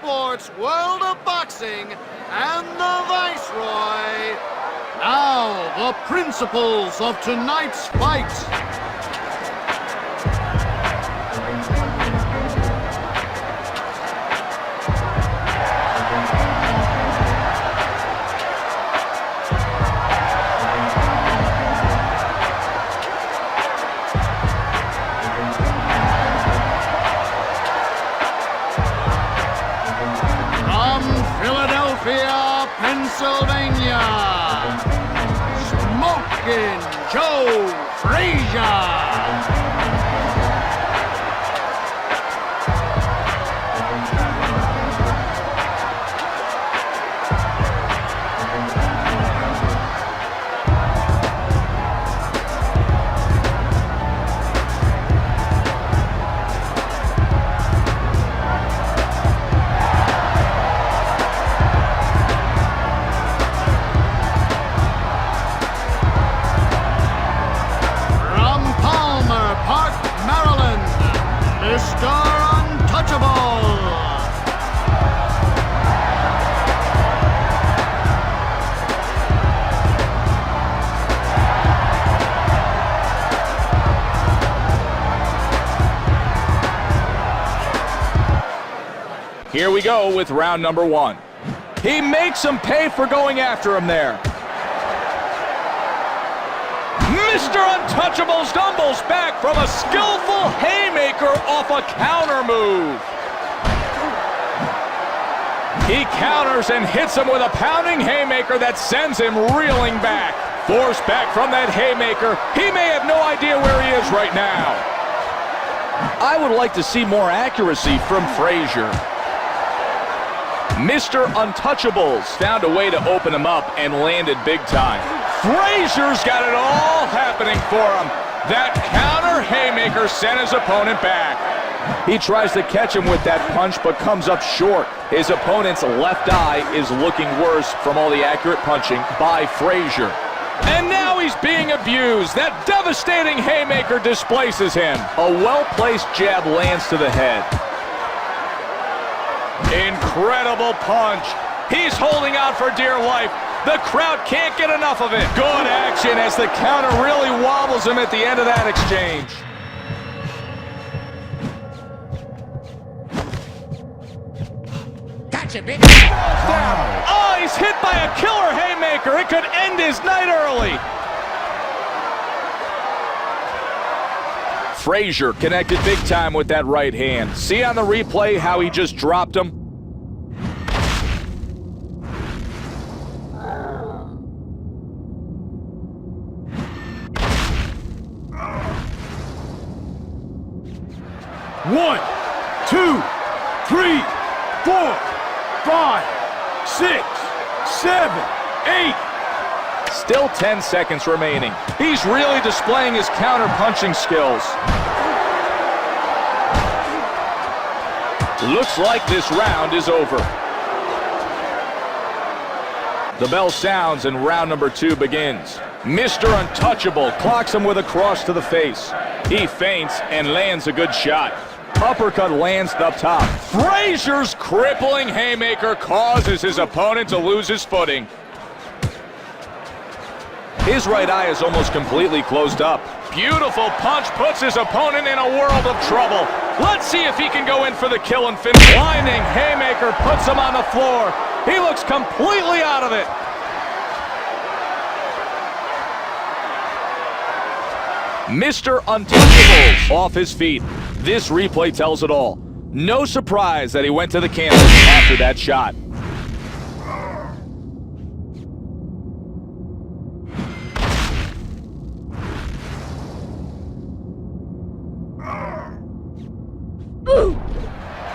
sports world of boxing and the Viceroy. Now, the principles of tonight's fight. Pennsylvania, Smokin' Joe Frazier. Mr. Untouchable! Here we go with round number one. He makes him pay for going after him there. Mr. Untouchable stumbles back from a skillful haymaker off a counter move. He counters and hits him with a pounding haymaker that sends him reeling back. Forced back from that haymaker. He may have no idea where he is right now. I would like to see more accuracy from Frazier. Mr. Untouchables found a way to open him up and landed big time. Frazier's got it all happening for him. That counter haymaker sent his opponent back. He tries to catch him with that punch, but comes up short. His opponent's left eye is looking worse from all the accurate punching by Frazier. And now he's being abused. That devastating haymaker displaces him. A well-placed jab lands to the head. Incredible punch. He's holding out for dear life. The crowd can't get enough of it. Good action as the counter really wobbles him at the end of that exchange. Gotcha, bitch. Oh, he's hit by a killer haymaker. It could end his night early. Frazier connected big time with that right hand. See on the replay how he just dropped him? One, two, 3, 4, 5, 6, 7, 8. Still 10 seconds remaining. He's really displaying his counter-punching skills. Looks like this round is over. The bell sounds and round number 2 begins. Mr. Untouchable clocks him with a cross to the face. He feints and lands a good shot. Uppercut lands up top. Frazier's crippling haymaker causes his opponent to lose his footing. His right eye is almost completely closed up. Beautiful punch puts his opponent in a world of trouble. Let's see if he can go in for the kill and finish. Blinding haymaker puts him on the floor. He looks completely out of it. Mr. Untouchable off his feet. This replay tells it all. No surprise that he went to the canvas after that shot.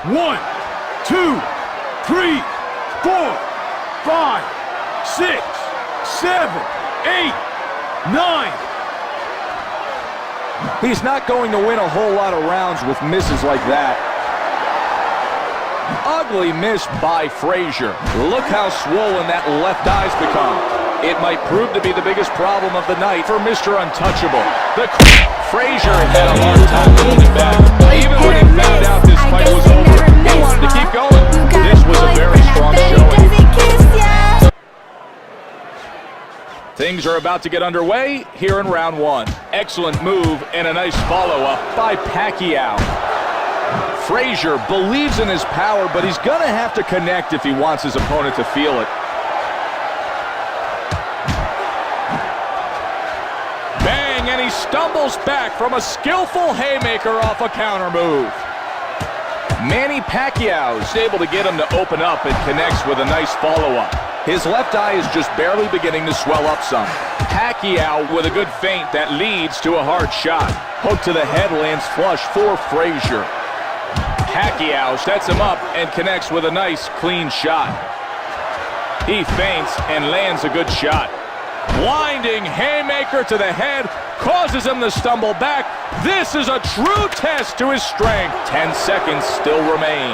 One, 2, 3, 4, 5, 6, 7, 8, 9. He's not going to win a whole lot of rounds with misses like that. Ugly miss by Frazier. Look how swollen that left eye's become. It might prove to be the biggest problem of the night for Mr. Untouchable. Frazier had a hard time holding back. Even when he found out this fight was over, he wanted to keep going. This Things are about to get underway here in round one. Excellent move and a nice follow-up by Pacquiao. Frazier believes in his power, but he's going to have to connect if he wants his opponent to feel it. Bang, and he stumbles back from a skillful haymaker off a counter move. Manny Pacquiao is able to get him to open up and connects with a nice follow-up. His left eye is just barely beginning to swell up some. Pacquiao with a good feint that leads to a hard shot. Hook to the head lands flush for Frazier. Pacquiao sets him up and connects with a nice, clean shot. He feints and lands a good shot. Blinding haymaker to the head causes him to stumble back. This is a true test to his strength. 10 seconds still remain.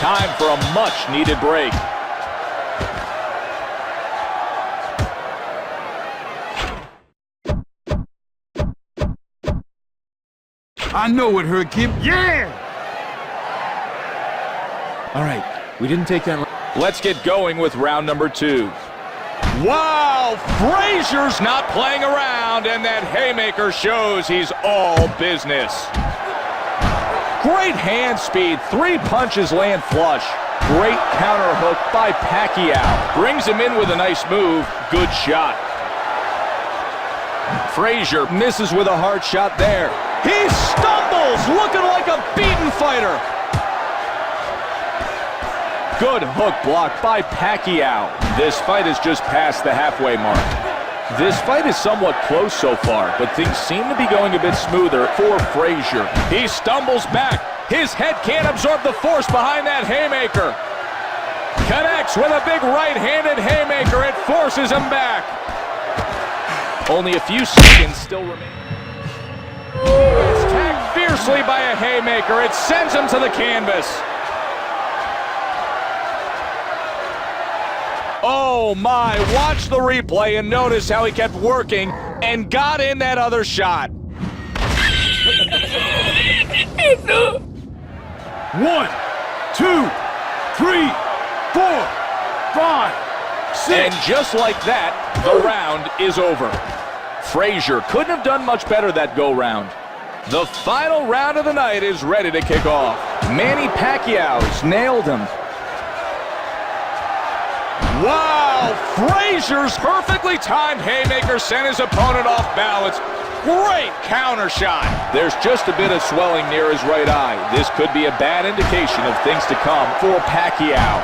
Time for a much-needed break. I know it hurt, kid. Yeah! All right, we didn't take that. Let's get going with round number two. Wow, Frazier's not playing around, and that haymaker shows he's all business. Great hand speed, 3 punches land flush. Great counter hook by Pacquiao. Brings him in with a nice move, good shot. Frazier misses with a hard shot there. He stumbles, looking like a beaten fighter. Good hook block by Pacquiao. This fight is just past the halfway mark. This fight is somewhat close so far, but things seem to be going a bit smoother for Frazier. He stumbles back. His head can't absorb the force behind that haymaker. Connects with a big right-handed haymaker. It forces him back. Only a few seconds still remain. It's tagged fiercely by a haymaker. It sends him to the canvas. Oh my, watch the replay and notice how he kept working and got in that other shot. 1, 2, 3, 4, 5, 6. And just like that, the round is over. Frazier couldn't have done much better that go-round. The final round of the night is ready to kick off. Manny Pacquiao's nailed him. Wow, Frazier's perfectly timed haymaker sent his opponent off balance. Great counter shot. There's just a bit of swelling near his right eye. This could be a bad indication of things to come for Pacquiao.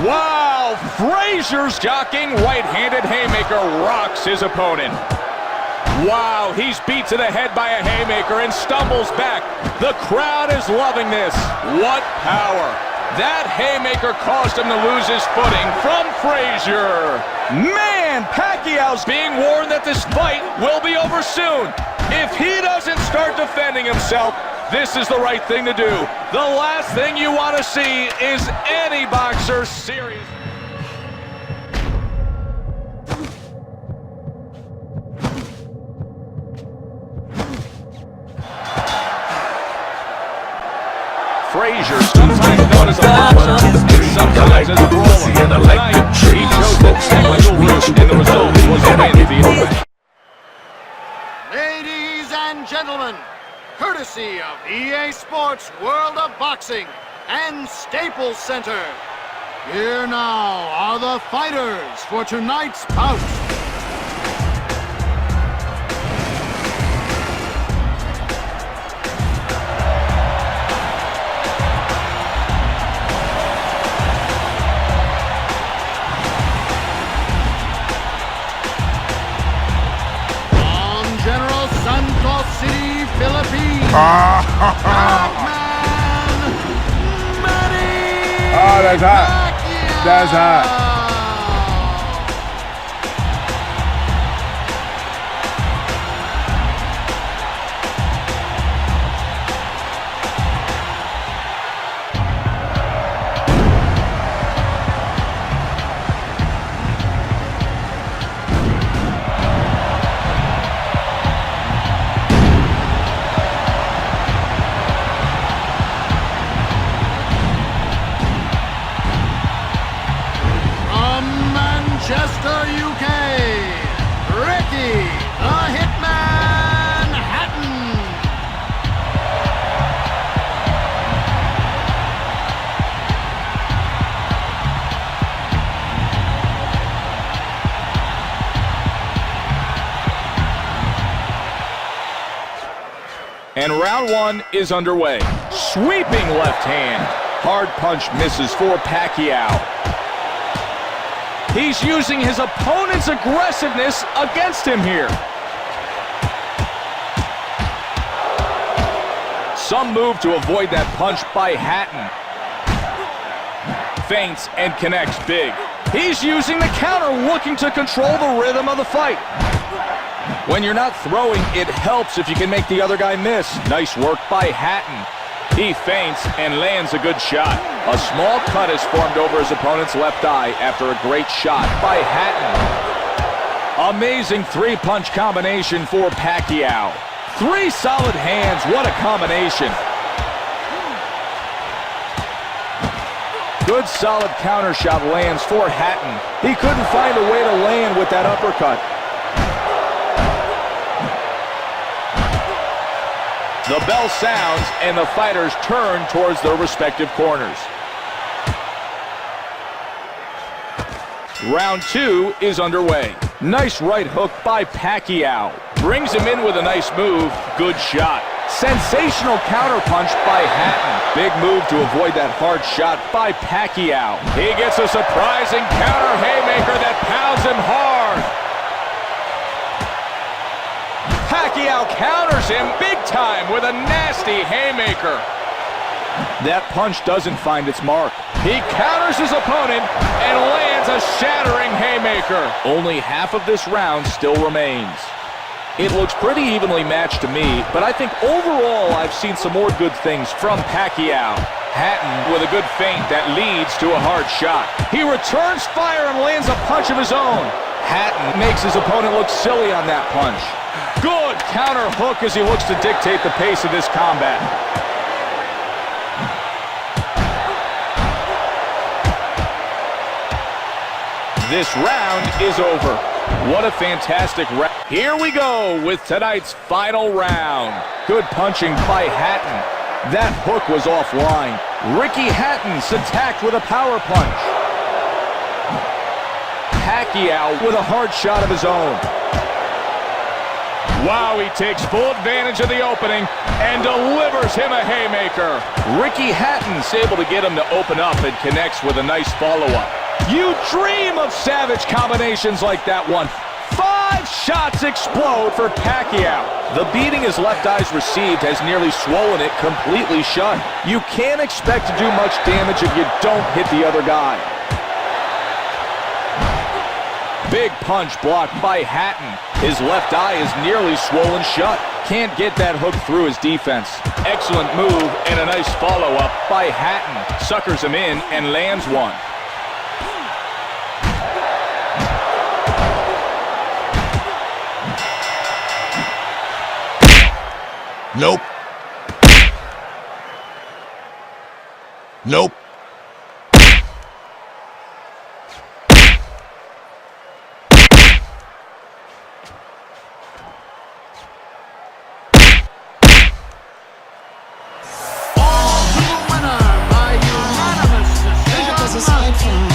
Wow, Frazier's jockeying right-handed haymaker rocks his opponent. Wow, he's beat to the head by a haymaker and stumbles back. The crowd is loving this. What power. That haymaker caused him to lose his footing from Frazier. Man, Pacquiao's being warned that this fight will be over soon. If he doesn't start defending himself, this is the right thing to do. The last thing you want to see is any boxer serious. Frazier, sometimes known as a boxer, and sometimes as a brawler. Tonight, he chose the technical route, and the result was a win via finish. Ladies and gentlemen, courtesy of EA Sports World of Boxing and Staples Center, here now are the fighters for tonight's bout. Philippines. Batman, Manny. Oh, that's hot. Pacquiao. That's hot. And round one is underway. Sweeping left hand. Hard punch misses for Pacquiao. He's using his opponent's aggressiveness against him here. Some move to avoid that punch by Hatton. Feints and connects big. He's using the counter, looking to control the rhythm of the fight. When you're not throwing, it helps if you can make the other guy miss. Nice work by Hatton. He feints and lands a good shot. A small cut is formed over his opponent's left eye after a great shot by Hatton. Amazing three-punch combination for Pacquiao. Three solid hands, what a combination. Good solid counter shot lands for Hatton. He couldn't find a way to land with that uppercut. The bell sounds and the fighters turn towards their respective corners. Round two is underway. Nice right hook by Pacquiao. Brings him in with a nice move. Good shot. Sensational counter punch by Hatton. Big move to avoid that hard shot by Pacquiao. He gets a surprising counter haymaker that pounds him hard. Pacquiao counters him big time with a nasty haymaker. That punch doesn't find its mark. He counters his opponent and lands a shattering haymaker. Only half of this round still remains. It looks pretty evenly matched to me, but I think overall I've seen some more good things from Pacquiao. Hatton with a good feint that leads to a hard shot. He returns fire and lands a punch of his own. Hatton makes his opponent look silly on that punch. Good counter hook as he looks to dictate the pace of this combat. This round is over. What a fantastic round. Here we go with tonight's final round. Good punching by Hatton. That hook was offline. Ricky Hatton's attacked with a power punch. Pacquiao with a hard shot of his own. Wow, he takes full advantage of the opening and delivers him a haymaker. Ricky Hatton's able to get him to open up and connects with a nice follow-up. You dream of savage combinations like that one. 5 shots explode for Pacquiao. The beating his left eye's received has nearly swollen it completely shut. You can't expect to do much damage if you don't hit the other guy. Big punch blocked by Hatton. His left eye is nearly swollen shut. Can't get that hook through his defense. Excellent move and a nice follow-up by Hatton. Suckers him in and lands one. Nope. Nope. All to the winner by unanimous decision.